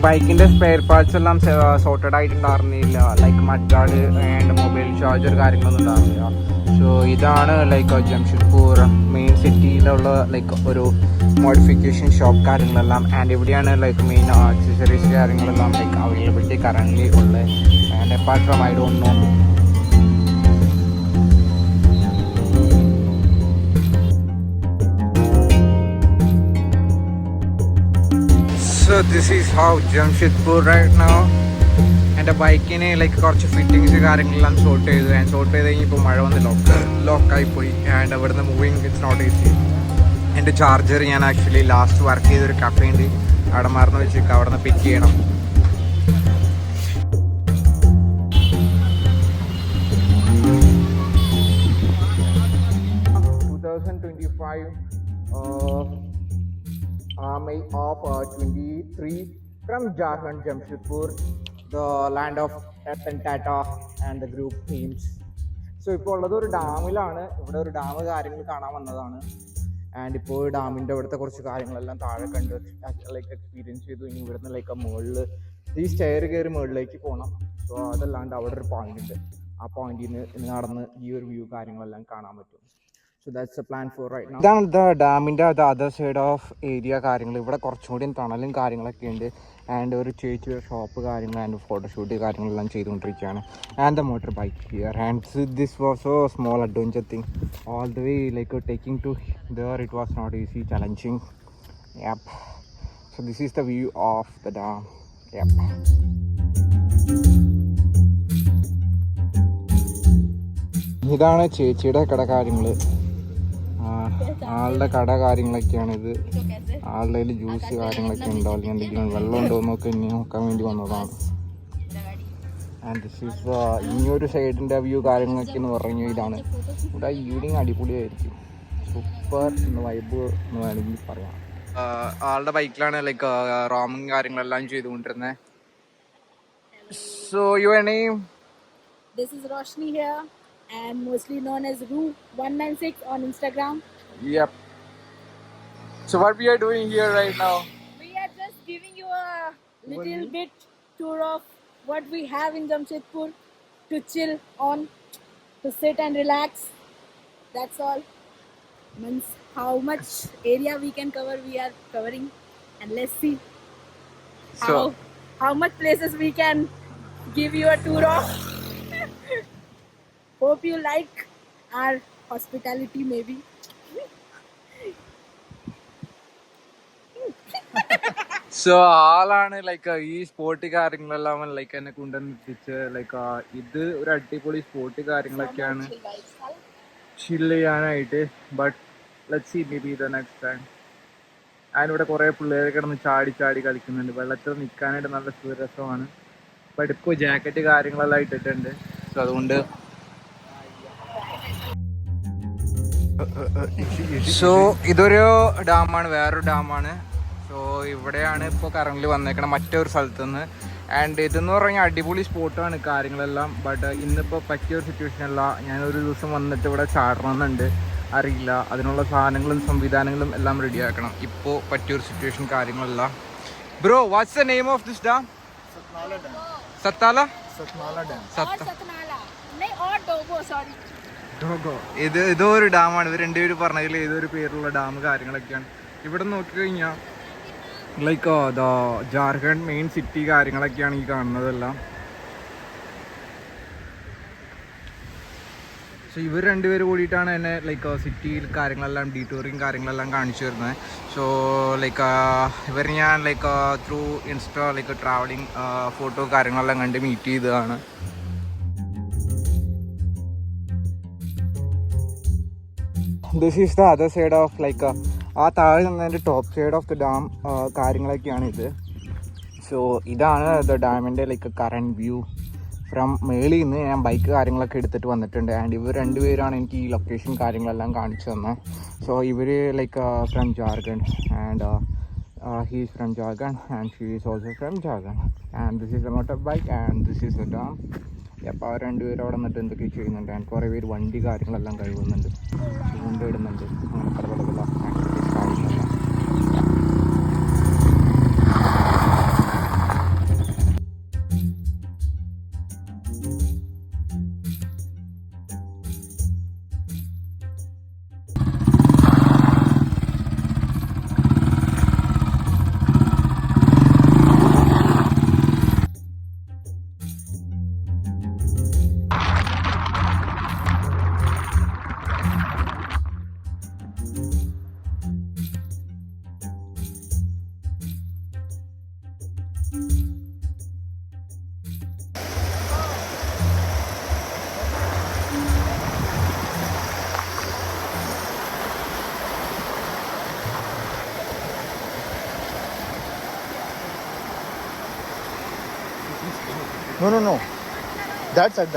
ബൈക്കിൻ്റെ spare parts എല്ലാം sorted ആയിട്ടുണ്ടായിരുന്നില്ല. Like mudguard and mobile charger കാര്യങ്ങളൊന്നും ഉണ്ടായിരുന്നില്ല. സോ ഇതാണ് ലൈക്ക് ജംഷഡ്പൂർ മെയിൻ സിറ്റിയിലുള്ള ലൈക്ക് ഒരു മോഡിഫിക്കേഷൻ ഷോപ്പ് കാര്യങ്ങളെല്ലാം. ആൻഡ് ഇവിടെയാണ് ലൈക്ക് മെയിൻ ആക്സസറീസ് കാര്യങ്ങളെല്ലാം ലൈക്ക് അവൈലബിലിറ്റി കറൻ്റ്ലി ഉള്ളത്. And apart from I don't know. So this is how Jamshedpur right now. എൻ്റെ ബൈക്കിന് ലൈക്ക് കുറച്ച് ഫിറ്റിങ്സ് കാര്യങ്ങളെല്ലാം സോർട്ട് ചെയ്തു. ഞാൻ സോർട്ട് ചെയ്ത് കഴിഞ്ഞപ്പോൾ മഴ വന്ന് ലോക്കായിപ്പോയി. ആൻഡ് അവിടുന്ന് മൂവിങ് ഇറ്റ്സ് നോട്ട് ഈസി. എൻ്റെ ചാർജർ ഞാൻ ആക്ച്വലി ലാസ്റ്റ് വർക്ക് ചെയ്തൊരു കഫേ ഉണ്ട്, അവിടെ മറന്ന് വെച്ചേക്ക്, അവിടെ നിന്ന് പിക്ക് ചെയ്യണം. May of 23 from Jharkhand, Jamshedpur, the land of Ratan Tata and the group teams. So ഇപ്പോൾ ഉള്ളത് ഒരു ഡാമിലാണ്. ഇവിടെ ഒരു ഡാം കാര്യങ്ങൾ കാണാൻ വന്നതാണ്. ആൻഡ് ഇപ്പോൾ ഡാമിൻ്റെ ഇവിടുത്തെ കുറച്ച് കാര്യങ്ങളെല്ലാം താഴെ കണ്ട് ലൈക്ക് എക്സ്പീരിയൻസ് ചെയ്തു. ഇനി ഇവിടുന്ന് ലൈക്ക് മുകളിൽ ഈ സ്റ്റെയർ കയറി മുകളിലേക്ക് പോകണം. സോ അതല്ലാണ്ട് അവിടെ ഒരു പോയിന്റ് ഉണ്ട്. ആ പോയിന്റിൽ നിന്ന് നടന്ന് ഈ ഒരു വ്യൂ കാര്യങ്ങളെല്ലാം കാണാൻ പറ്റും. So that's the plan for right now. ഇതാണ് ഡാമിൻ്റെ അതർ സൈഡ് ഓഫ് ഏരിയ കാര്യങ്ങൾ. ഇവിടെ കുറച്ചും കൂടി തണലും കാര്യങ്ങളൊക്കെ ഉണ്ട്. ആൻഡ് ഒരു ചേച്ചി ഷോപ്പ് കാര്യങ്ങൾ ആൻഡ് ഫോട്ടോഷൂട്ട് കാര്യങ്ങളെല്ലാം ചെയ്തുകൊണ്ടിരിക്കുകയാണ്. And the motorbike here. And this was so small adventure thing all the way like taking to there. It was not easy, challenging. Yup. So this is the view of the dam. Yup. ഇതാണ് ചേച്ചിയുടെ കട കാര്യങ്ങൾ. ആളുടെ കട കാര്യങ്ങളൊക്കെയാണിത്. ആളുടെ കയ്യിൽ juice കാര്യങ്ങളൊക്കെ ഉണ്ടോ അല്ലെങ്കിൽ എന്തെങ്കിലും വെള്ളം ഉണ്ടോ എന്നൊക്കെ ഇനി നോക്കാൻ വേണ്ടി വന്നതാണ്. ആൻഡ് ദിസ് ഈസ് ഇനിയൊരു സൈഡിൻ്റെ വ്യൂ കാര്യങ്ങളൊക്കെ എന്ന് പറഞ്ഞു ഇതാണ്. ഇവിടെ ഈവനിങ് അടിപൊളിയായിരിക്കും, സൂപ്പർ എന്ന് വൈബ് എന്ന് വേണമെങ്കിൽ പറയാം. ആളുടെ ബൈക്കിലാണ് ലൈക്ക് റോമിങ് കാര്യങ്ങളെല്ലാം ചെയ്തുകൊണ്ടിരുന്നത്. So your name? This is Roshni here and mostly known as Ru196 on Instagram. Yep. So what we are doing here right now? We are just giving you a little bit tour of what we have in Jamshedpur to chill on, to sit and relax. That's all. Means how much area we can cover, we are covering, and let's see how much places we can give you a tour of. Hope you like our hospitality maybe. So ആളാണ് like ഈ sport കാര്യങ്ങളെല്ലാം like എന്നെ കൊണ്ടുവന്നിട്ട് like ഇത് ഒരു അടിപൊളി sport കാര്യങ്ങളൊക്കെയാണ് chill ചെയ്യാനായിട്ട്. But let's see maybe the next time. അതിനിവിടെ കുറേ പിള്ളേർ കിടന്ന് ചാടി ചാടി കളിക്കുന്നുണ്ട്. വെള്ളത്തിൽ നിൽക്കാനായിട്ട് നല്ല സുരസമാണ്. ബട്ട് ഇപ്പോൾ ജാക്കറ്റ് കാര്യങ്ങളെല്ലാം ഇട്ടിട്ടുണ്ട്. സോ അതുകൊണ്ട് സോ ഇതൊരു ഡാമാണ്, വേറൊരു ഡാമാണ്. സോ ഇവിടെയാണ് ഇപ്പോൾ കറന്റ് വന്നേക്കണം മറ്റൊരു സ്ഥലത്തു നിന്ന്. ആൻഡ് ഇതെന്ന് പറഞ്ഞാൽ അടിപൊളി സ്പോട്ടാണ് കാര്യങ്ങളെല്ലാം. ബട്ട് ഇന്നിപ്പോൾ പറ്റിയൊരു സിറ്റുവേഷൻ അല്ല. ഞാനൊരു ദിവസം വന്നിട്ട് ഇവിടെ ചാടണമെന്നുണ്ട്, അറിയില്ല. അതിനുള്ള സാധനങ്ങളും സംവിധാനങ്ങളും എല്ലാം റെഡിയാക്കണം. ഇപ്പോൾ പറ്റിയൊരു സിറ്റുവേഷൻ കാര്യങ്ങളല്ല. Bro, what's the name of this dam? സത്താല ഡോഗോ. ഇതോ ഒരു ഡാമാണ്. ഇവർ രണ്ടുപേരും പറഞ്ഞതിൽ ഏതൊരു പേരുള്ള ഡാം കാര്യങ്ങളൊക്കെയാണ്. ഇവിടെ നോക്കിക്കഴിഞ്ഞാൽ ലൈക്ക് ജാർഖണ്ഡ് മെയിൻ സിറ്റി കാര്യങ്ങളൊക്കെയാണ് ഈ കാണുന്നതെല്ലാം. സോ ഇവർ രണ്ടുപേരും കൂടിയിട്ടാണ് എന്നെ ലൈക്ക് സിറ്റിയിൽ കാര്യങ്ങളെല്ലാം ഡീറ്റൂറിങ് കാര്യങ്ങളെല്ലാം കാണിച്ചു തരുന്നത്. സോ ലൈക്ക് ഇവർ ഞാൻ like through insta like travelling photo കാര്യങ്ങളെല്ലാം കണ്ട് മീറ്റ് ചെയ്തതാണ്. This is the other side of like ആ താഴെ നിന്നതിൻ്റെ top side of the dam കാര്യങ്ങളൊക്കെയാണ് ഇത്. സോ ഇതാണ് ദ ഡാമിൻ്റെ ലൈക്ക് കറണ്ട് വ്യൂ ഫ്രം മേളിൽ നിന്ന്. ഞാൻ ബൈക്ക് കാര്യങ്ങളൊക്കെ എടുത്തിട്ട് വന്നിട്ടുണ്ട്. ആൻഡ് ഇവർ രണ്ടുപേരാണ് എനിക്ക് ഈ ലൊക്കേഷൻ കാര്യങ്ങളെല്ലാം കാണിച്ചു തന്നത്. സോ ഇവർ like from Jharkhand and he is from Jharkhand and she is also from Jharkhand. And this is A motor bike and this is A dam. അപ്പോൾ അവർ രണ്ടുപേരും അവിടെ നിന്നിട്ട് എന്തൊക്കെ ചെയ്യുന്നുണ്ട്. ആൻഡ് കുറേ പേര് വണ്ടി കാര്യങ്ങളെല്ലാം കഴുകുന്നുണ്ട്, ചൂണ്ടയിടുന്നുണ്ട്, അങ്ങനെ പല പല പല ആക്ടിവിറ്റീസ് കാര്യങ്ങളെല്ലാം. No. That side.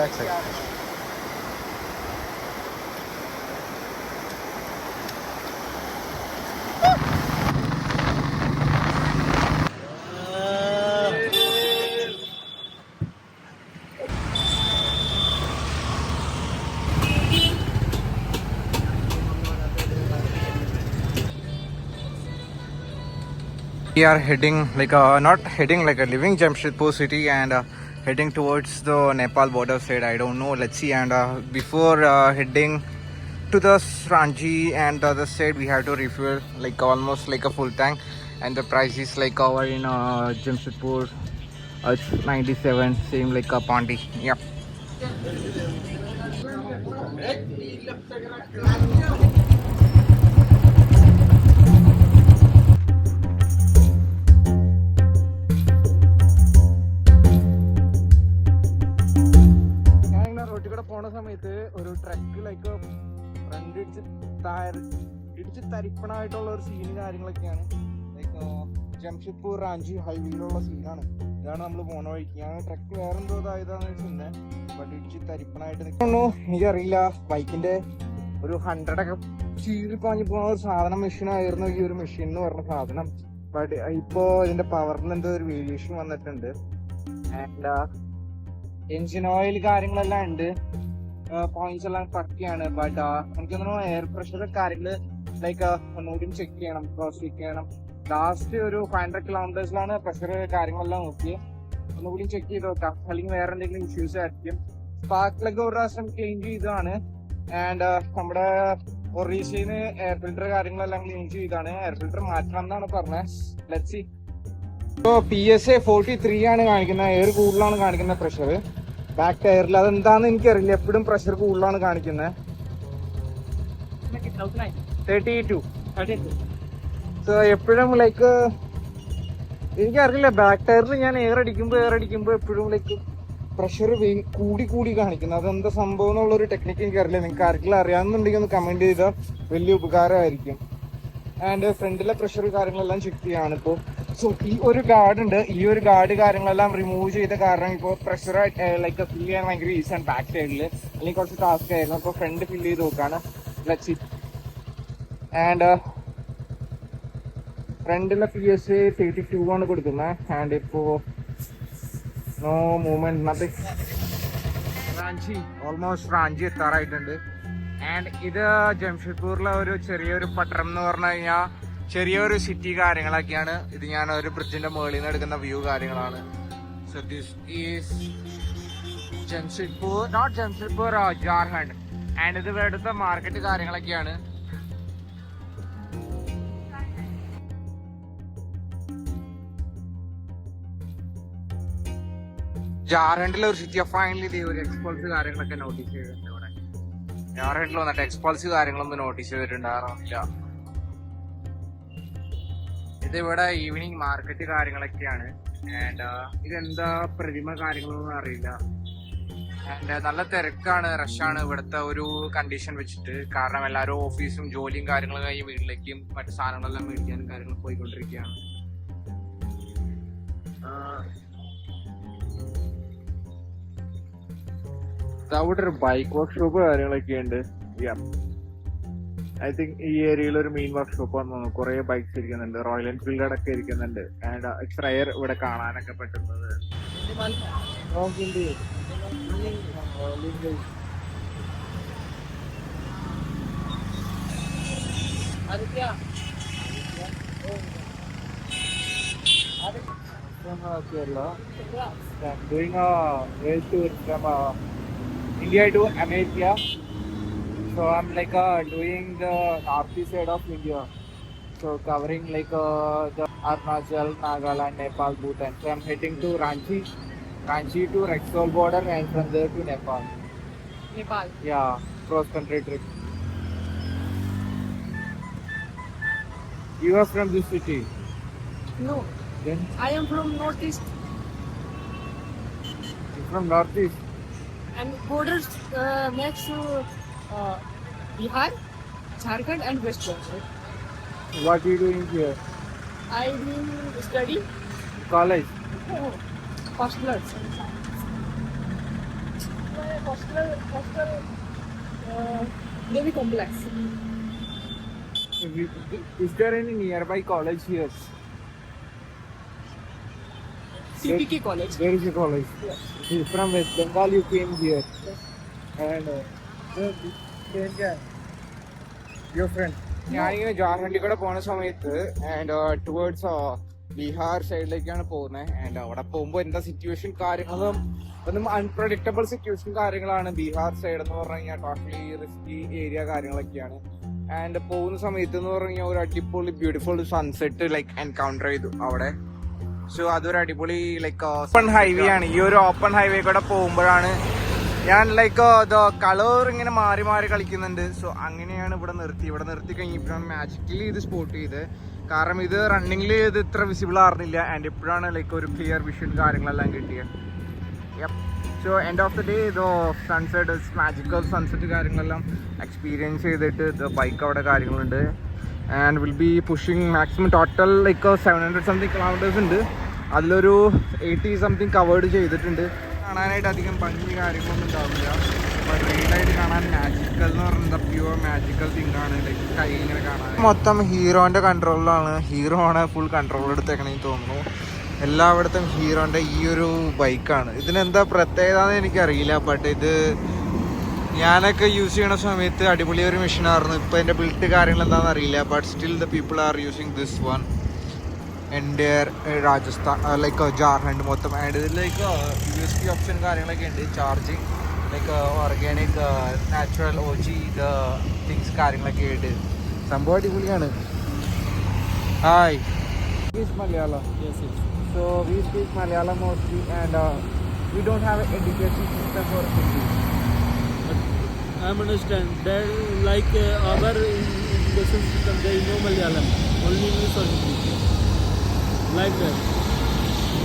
We are heading not heading leaving Jamshedpur city and heading towards the Nepal border side. I don't know. Let's see. And before heading to the Ranchi and the other side, we have to refuel almost a full tank. And the price is over in Jamshedpur. It's 97, same like a Pondy. Yep. റോട്ടിൽ കൂടെ പോണ സമയത്ത് ഒരു truck front ഇടിച്ച് തരിപ്പണായിട്ടുള്ള ഒരു scene കാര്യങ്ങളൊക്കെയാണ് ജംഷഡ്പൂർ റാഞ്ചി ഹൈവേയിലുള്ള സീനാണ്. ഇതാണ് നമ്മൾ പോണ വഴിക്ക്. ഞാൻ ട്രക്ക് വേറെ എന്തോ ഇതായതാന്ന് വെച്ചിരുന്നത്, ബട്ട് ഇടിച്ച് തരിപ്പണായിട്ട് എനിക്കറിയില്ല. ബൈക്കിന്റെ ഒരു 100 ഒക്കെ ചീറിപ്പാഞ്ഞു പോണ ഒരു സാധനം മെഷീനായിരുന്നു ഈ ഒരു മെഷീൻ എന്ന് പറഞ്ഞ സാധനം. ബട്ട് ഇപ്പോ ഇതിന്റെ പവറിന് എന്തോ ഒരു വേരിയേഷൻ വന്നിട്ടുണ്ട്. ആൻഡ് എൻജിൻ ഓയിൽ കാര്യങ്ങളെല്ലാം ഉണ്ട്, പോയിന്റ്സ് എല്ലാം പക്കയാണ്. ബട്ട് എനിക്ക് തോന്നുന്നു എയർ പ്രഷർ കാര്യങ്ങള് ഒന്നുകൂടി ചെക്ക് ചെയ്യണം, ക്രോസ് ചെക്ക് ചെയ്യണം. ലാസ്റ്റ് ഒരു 500 കിലോമീറ്റേഴ്സിലാണ് പ്രഷർ കാര്യങ്ങളെല്ലാം നോക്കി. ഒന്നുകൂടി ചെക്ക് ചെയ്ത് നോക്കാം, അല്ലെങ്കിൽ വേറെ എന്തെങ്കിലും ഇഷ്യൂസ് ആയിരിക്കും. സ്പാർക്കിലൊക്കെ ഒരു പ്രാവശ്യം ക്ലീൻ ചെയ്തതാണ്. ആൻഡ് നമ്മുടെ ഒറീസയിൽ എയർ ഫിൽറ്റർ കാര്യങ്ങളെല്ലാം ക്ലീൻ ചെയ്താണ്. എയർ ഫിൽറ്റർ മാറ്റണം എന്നാണ് പറഞ്ഞത്. Let's see. ഇപ്പോ PSA 43 ആണ് കാണിക്കുന്നത്. എയർ കൂടുതലാണ് കാണിക്കുന്നത് പ്രഷർ ബാക്ക് ടയറിൽ. അതെന്താന്ന് എനിക്കറിയില്ല, എപ്പോഴും പ്രഷർ കൂടുതലാണ് കാണിക്കുന്നത്. 32. സോ എപ്പോഴും എനിക്കറിയില്ല, ബാക്ക് ടയറിൽ ഞാൻ എയർ അടിക്കുമ്പോ എപ്പോഴും പ്രഷർ കൂടി കാണിക്കുന്നത്. അതെന്താ സംഭവം എന്നുള്ളൊരു ടെക്നിക്ക് എനിക്കറിയില്ല. നിങ്ങൾക്ക് ആർക്കെങ്കിലും അറിയാമെന്നുണ്ടെങ്കിൽ ഒന്ന് കമന്റ് ചെയ്താൽ വലിയ ഉപകാരമായിരിക്കും. ആൻഡ് ഫ്രണ്ടിലെ പ്രഷർ കാര്യങ്ങളെല്ലാം ചെക്ക് ചെയ്യാണ് ഇപ്പോൾ. സോ ഈ ഒരു ഗാർഡ് ഉണ്ട്, ഈ ഒരു ഗാർഡ് കാര്യങ്ങളെല്ലാം റിമൂവ് ചെയ്ത കാരണം ഇപ്പോൾ പ്രഷർ ഫിൽ ചെയ്യാൻ ഭയങ്കര ഈസിയാണ് ബാക്ക് സൈഡിൽ. അല്ലെങ്കിൽ കുറച്ച് ടാസ്ക് ആയിരുന്നു. അപ്പോൾ ഫ്രണ്ട് ഫില്ല് ചെയ്ത് നോക്കാണ്. Let's see. ആൻഡ് ഫ്രണ്ടിലെ PSA 32 ആണ് കൊടുക്കുന്നത്. ആൻഡ് ഇപ്പോ no movement, nothing. Ranchi almost Ranchi എത്താറായിട്ടുണ്ട്. ആൻഡ് ഇത് ജംഷഡ്പൂരിലെ ഒരു ചെറിയൊരു പട്ടണം എന്ന് പറഞ്ഞു കഴിഞ്ഞാൽ ചെറിയൊരു സിറ്റി കാര്യങ്ങളൊക്കെയാണ്. ഇത് ഞാൻ ഒരു ബ്രിഡ്ജിന്റെ മുകളിൽ നിന്ന് എടുക്കുന്ന വ്യൂ കാര്യങ്ങളാണ്. So this is Jamshedpur, not Jamshedpur, Jharkhand. And ഇത് ഇവിടുത്തെ മാർക്കറ്റ് കാര്യങ്ങളൊക്കെയാണ്. ജാർഖണ്ഡിലെ ഒരു സിറ്റി. ഫൈനലി ഒരു എക്സ്പോൾസ് കാര്യങ്ങളൊക്കെ നോട്ടീസ് ചെയ്തിട്ടുണ്ട്. ഇവിടെ ജാർഖണ്ഡിൽ വന്നിട്ട് എക്സ്പോൾസ് കാര്യങ്ങളൊന്നും നോട്ടീസ് ചെയ്തിട്ടുണ്ടായിരുന്നില്ല. ഇതിവിടെ ഈവനിങ് മാർക്കറ്റ് കാര്യങ്ങളൊക്കെയാണ്. ആൻഡ് ഇതെന്താ പ്രതിമ കാര്യങ്ങളൊന്നും അറിയില്ല. ആൻഡ് നല്ല തിരക്കാണ്, റഷാണ് ഇവിടുത്തെ ഒരു കണ്ടീഷൻ വെച്ചിട്ട്. കാരണം എല്ലാവരും ഓഫീസും ജോലിയും കാര്യങ്ങളും കഴിഞ്ഞ് വീട്ടിലേക്കും മറ്റു സാധനങ്ങളെല്ലാം മേടിക്കാനും കാര്യങ്ങളും പോയിക്കൊണ്ടിരിക്കുകയാണ്. അവിടെ ഒരു ബൈക്ക് വർക്ക്ഷോപ്പ് കാര്യങ്ങളൊക്കെ ഉണ്ട്. ഐ തിങ്ക് ഈ ഏരിയയിൽ ഒരു മെയിൻ വർക്ക്ഷോപ്പ് വന്നു. കുറെ ബൈക്സ് ഇരിക്കുന്നുണ്ട്, റോയൽ എൻഫീൽഡ് അടക്കം ഇരിക്കുന്നുണ്ട്. ആൻഡ് എക്സ്ട്രാ എയർ ഇവിടെ കാണാനൊക്കെ പറ്റുന്നത്. Doing a race tour from India to America. So I'm doing the northeast side of India. So covering the Arunachal, Nagaland, Nepal, Bhutan. So I'm heading to Ranchi to Rexall border, and from there to Nepal. Yeah, cross country trip. You are from this city? No. Then I am from Northeast you're from northeast. and borders next to Bihar, Jharkhand and West Bengal. What are you doing here? I will study College? first class. hostel maybe complex. Is there any nearby college here? CPK College. Where is the college? Yes. From West Bengal you came here. Yes. And your friend. ഞാനിങ്ങനെ ജാർഖണ്ഡിൽ കൂടെ പോണ സമയത്ത് and towards Bihar സൈഡിലേക്കാണ് പോകുന്നത്. And അവിടെ പോകുമ്പോൾ എന്താ situation കാര്യങ്ങളും ഒന്നും അൺപ്രഡിക്റ്റബിൾ സിറ്റുവേഷൻ കാര്യങ്ങളാണ്. ബീഹാർ സൈഡ് എന്ന് പറഞ്ഞു കഴിഞ്ഞാൽ ടോട്ടലി റിസ്കി ഏരിയ കാര്യങ്ങളൊക്കെയാണ്. ആൻഡ് പോകുന്ന സമയത്ത് എന്ന് പറഞ്ഞു കഴിഞ്ഞാൽ ഒരു അടിപൊളി ബ്യൂട്ടിഫുൾ സൺസെറ്റ് ലൈക്ക് എൻകൗണ്ടർ ചെയ്തു അവിടെ. സോ അതൊരു അടിപൊളി ലൈക്ക് ഓപ്പൺ ഹൈവേ ആണ്. ഈ ഒരു ഓപ്പൺ ഹൈവേ കൂടെ പോകുമ്പോഴാണ് ഞാൻ ലൈക്ക് കളർ ഇങ്ങനെ മാറി മാറി കളിക്കുന്നുണ്ട്. സോ അങ്ങനെയാണ് ഇവിടെ നിർത്തി കഴിഞ്ഞപ്പോഴാണ് മാജിക്കലി ഇത് സ്പോട്ട് ചെയ്ത്. കാരണം ഇത് റണ്ണിങ്ങിൽ ഇത് ഇത്ര വിസിബിൾ ആയിരുന്നില്ല. ആൻഡ് ഇപ്പോഴാണ് ലൈക്ക് ഒരു ക്ലിയർ വിഷൻ കാര്യങ്ങളെല്ലാം കിട്ടിയത്. So end of the day ഇത് സൺസെറ്റ് മാജിക്കൽ സൺസെറ്റ് കാര്യങ്ങളെല്ലാം എക്സ്പീരിയൻസ് ചെയ്തിട്ട് ഇത് ബൈക്ക് അവിടെ കാര്യങ്ങളുണ്ട്. And will be pushing maximum total like 700 something kilometres ഉണ്ട്. അതിലൊരു 80 സംതിങ് കവേർഡ് ചെയ്തിട്ടുണ്ട്. കാണാനായിട്ട് അധികം ഭംഗി കാര്യങ്ങളൊന്നും ഉണ്ടാവില്ല. ബട്ട് റിയലായിട്ട് കാണാൻ മാജിക്കൽ എന്ന് പറയുന്നത് പ്യുവർ മാജിക്കൽ തിങ് ആണ്. ലൈക്ക് കൈ ഇങ്ങനെ കാണാൻ മൊത്തം ഹീറോന്റെ കൺട്രോളിലാണ്. ഹീറോ ആണ് ഫുൾ കൺട്രോൾ എടുത്തേക്കണെന്ന് തോന്നുന്നു. എല്ലായിടത്തും ഹീറോന്റെ ഈ ഒരു ബൈക്കാണ്. ഇതിനെന്താ പ്രത്യേകത എന്ന് എനിക്കറിയില്ല. ബട്ട് ഇത് ഞാനൊക്കെ യൂസ് ചെയ്യണ സമയത്ത് അടിപൊളി ഒരു മെഷീനായിരുന്നു. ഇപ്പം എൻ്റെ ബിൽറ്റ് കാര്യങ്ങൾ എന്താണെന്ന് അറിയില്ല. But still the people are using this one എൻ്റെ രാജസ്ഥാൻ ലൈക്ക് ജാർഖണ്ഡ് മൊത്തം. ആൻഡ് ഇതിൽ ലൈക്ക് USB ഓപ്ഷൻ കാര്യങ്ങളൊക്കെ ഉണ്ട്. Charging like organic natural OG ഇത് തിങ്സ് കാര്യങ്ങളൊക്കെ ഉണ്ട്. സംഭവം അടിപൊളിയാണ്. Hi, Malayalam. So we speak Malayalam mostly, and we don't have an education system for Hindi. I understand that like our education system there is no Malayalam, only English or Hindi, like that.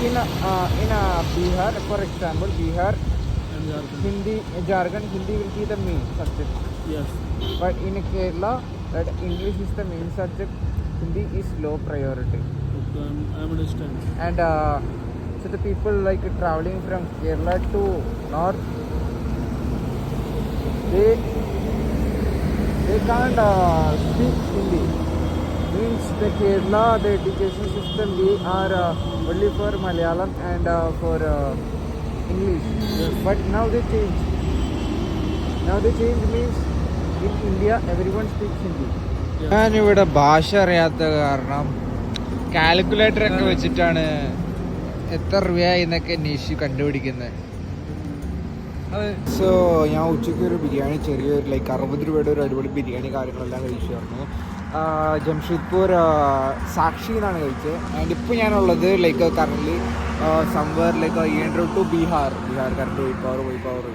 In Bihar, for example, Bihar, And Jharkhand. Jharkhand, Hindi will be the main subject. Yes. But in Kerala, that English is the main subject. Hindi is low priority. Okay, I understand. And so the people like traveling from Kerala to north, they can't speak Hindi. Means the Kerala, the education system, they are only for Malayalam and for English. Yes. But now they change. Now they change means in India everyone speaks Hindi. Yes. ഞാനിവിടെ ഭാഷ അറിയാത്ത കാരണം calculator ഒക്കെ വെച്ചിട്ടാണ് എത്ര രൂപയായി എന്നൊക്കെ അന്വേഷിച്ച് കണ്ടുപിടിക്കുന്നത്. സോ ഞാൻ ഉച്ചയ്ക്ക് ഒരു ബിരിയാണി ചെറിയൊരു ലൈക്ക് 60 രൂപയുടെ ഒരു അടിപൊളി ബിരിയാണി കാര്യങ്ങളെല്ലാം കഴിച്ചായിരുന്നു. ജംഷഡ്പൂർ സാക്ഷി എന്നാണ് കഴിച്ചത്. ആൻഡ് ഇപ്പോൾ ഞാനുള്ളത് ലൈക്ക് കറൻ്റ് സംവർ ലൈക്ക് ഈൻഡ്രോ ടു ബീഹാർ കറണ്ട് പോയി പവർ.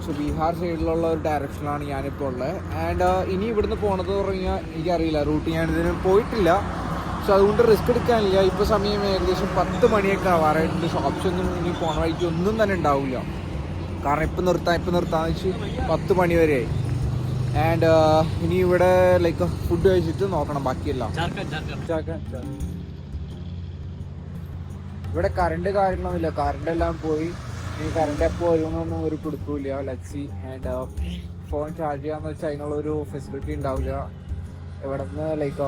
സോ ബീഹാർ സൈഡിലുള്ള ഒരു ഡയറക്ഷനിലാണ് ഞാനിപ്പോൾ ഉള്ളത്. ആൻഡ് ഇനി ഇവിടുന്ന് പോണത് പറഞ്ഞാൽ എനിക്കറിയില്ല, റൂട്ട് ഞാനിതിന് പോയിട്ടില്ല. സോ അതുകൊണ്ട് റിസ്ക് എടുക്കാനില്ല. ഇപ്പോൾ സമയം ഏകദേശം 10 മണിയൊക്കെ ആവാറായിട്ടുണ്ട്. ഷോപ്സ് ഒന്നും ഇനി പോണ വഴിക്ക് ഒന്നും തന്നെ ഉണ്ടാവില്ല. കാരണം ഇപ്പം നിർത്താന്ന് വെച്ച് 10 മണി വരെ. ആൻഡ് ഇനി ഇവിടെ ലൈക്ക് ഫുഡ് കഴിച്ചിട്ട് നോക്കണം ബാക്കിയെല്ലാം. ഇവിടെ കറണ്ട് കാര്യങ്ങളൊന്നുമില്ല. കറണ്ട് എല്ലാം പോയി. ഈ കറണ്ട് എപ്പോൾ വരുമെന്നൊന്നും ഒരു പിടുത്തമില്ല. ലക്സി ആൻഡ് ഫോൺ ചാർജ് ചെയ്യാന്ന് വെച്ചാൽ അതിനുള്ളൊരു ഫെസിലിറ്റി ഉണ്ടാവില്ല. ഇവിടെ നിന്ന് ലൈക്ക്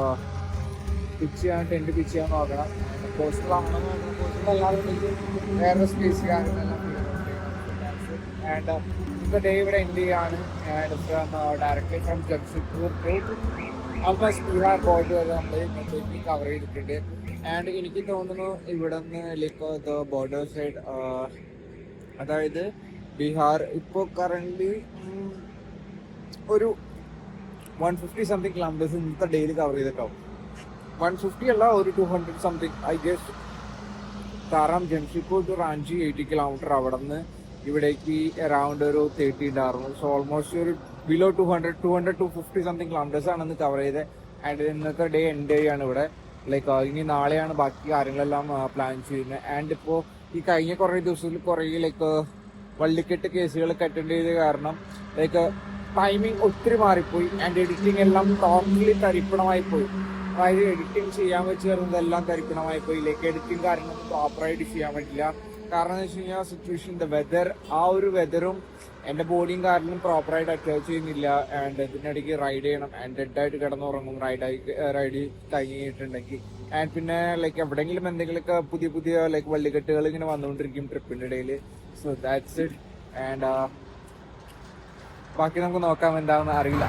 ടെൻറ്റ് പിച്ച് ചെയ്യാൻ നോക്കണം. പോസ്റ്റർ ആണെന്ന് വേറെ സ്പേസ് കാര്യങ്ങളെല്ലാം. ആൻഡ് ഇന്നത്തെ ഡേ ഇവിടെ എൻഡ് ചെയ്യാണ്. And from directly from Jamshedpur almost Bihar border വരെ നമ്മൾ ഇന്നത്തേക്ക് കവർ ചെയ്തിട്ടുണ്ട്. ആൻഡ് എനിക്ക് തോന്നുന്നു ഇവിടെ നിന്ന് ലൈക്ക് ദ ബോർഡർ സൈഡ്, അതായത് ബീഹാർ ഇപ്പോൾ കറൻ്റ് ഒരു 150 സംതിങ് കിലോമീറ്റേഴ്സ് ഇന്നത്തെ ഡേയിൽ കവർ ചെയ്തിട്ടാവും. 150 അല്ല, ഒരു 200 സംതിങ് ഐ ഗെസ്. കാരണം ജംഷഡ്പൂർ ടു റാഞ്ചി 80 കിലോമീറ്റർ, അവിടെ നിന്ന് ഇവിടേക്ക് അറൗണ്ട് ഒരു 30 ഉണ്ടായിരുന്നു. സോ ഓൾമോസ്റ്റ് ഒരു ബിലോ 200-250 സംതിങ് കിലോമീറ്റേഴ്സ് ആണ് ഇന്ന് കവർ ചെയ്തത്. ആൻഡ് ഇന്നത്തെ ഡേ എൻഡ് ചെയ്യാണ് ഇവിടെ. ലൈക്ക് ഇനി നാളെയാണ് ബാക്കി കാര്യങ്ങളെല്ലാം പ്ലാൻ ചെയ്യുന്നത്. ആൻഡ് ഇപ്പോൾ ഈ കഴിഞ്ഞ കുറേ ദിവസത്തിൽ കുറേ ലൈക്ക് വള്ളിക്കെട്ട് കേസുകളൊക്കെ അറ്റൻഡ് ചെയ്ത കാരണം ലൈക്ക് ടൈമിങ് ഒത്തിരി മാറിപ്പോയി. ആൻഡ് എഡിറ്റിംഗ് എല്ലാം ടോട്ടലി തരിപ്പണമായി പോയി. അതായത് എഡിറ്റിംഗ് ചെയ്യാൻ വെച്ച് തരുന്നതെല്ലാം തരിപ്പണമായി പോയി. ലൈക്ക് എഡിറ്റിംഗ് കാര്യങ്ങളൊന്നും പ്രോപ്പറായിട്ട് ചെയ്യാൻ പറ്റില്ല. കാരണം എന്ന് വെച്ച് കഴിഞ്ഞാൽ സിറ്റുവേഷൻ, ദ വെതർ, ആ ഒരു വെതറും എൻ്റെ ബോഡിയും കാറിലും പ്രോപ്പറായിട്ട് അറ്റാച്ച് ചെയ്യുന്നില്ല. ആൻഡ് ഇതിനിടയ്ക്ക് റൈഡ് ചെയ്യണം ആൻഡ് ഡെഡായിട്ട് കിടന്നുറങ്ങും റൈഡ് കഴിഞ്ഞിട്ടുണ്ടെങ്കിൽ. ആൻഡ് പിന്നെ ലൈക്ക് എവിടെയെങ്കിലും എന്തെങ്കിലുമൊക്കെ പുതിയ പുതിയ ലൈക്ക് വള്ളിക്കെട്ടുകൾ ഇങ്ങനെ വന്നുകൊണ്ടിരിക്കും ട്രിപ്പിൻ്റെ ഇടയിൽ. So that's it. ആൻഡ് ബാക്കി നമുക്ക് നോക്കാം, എന്താണെന്ന് അറിയില്ല.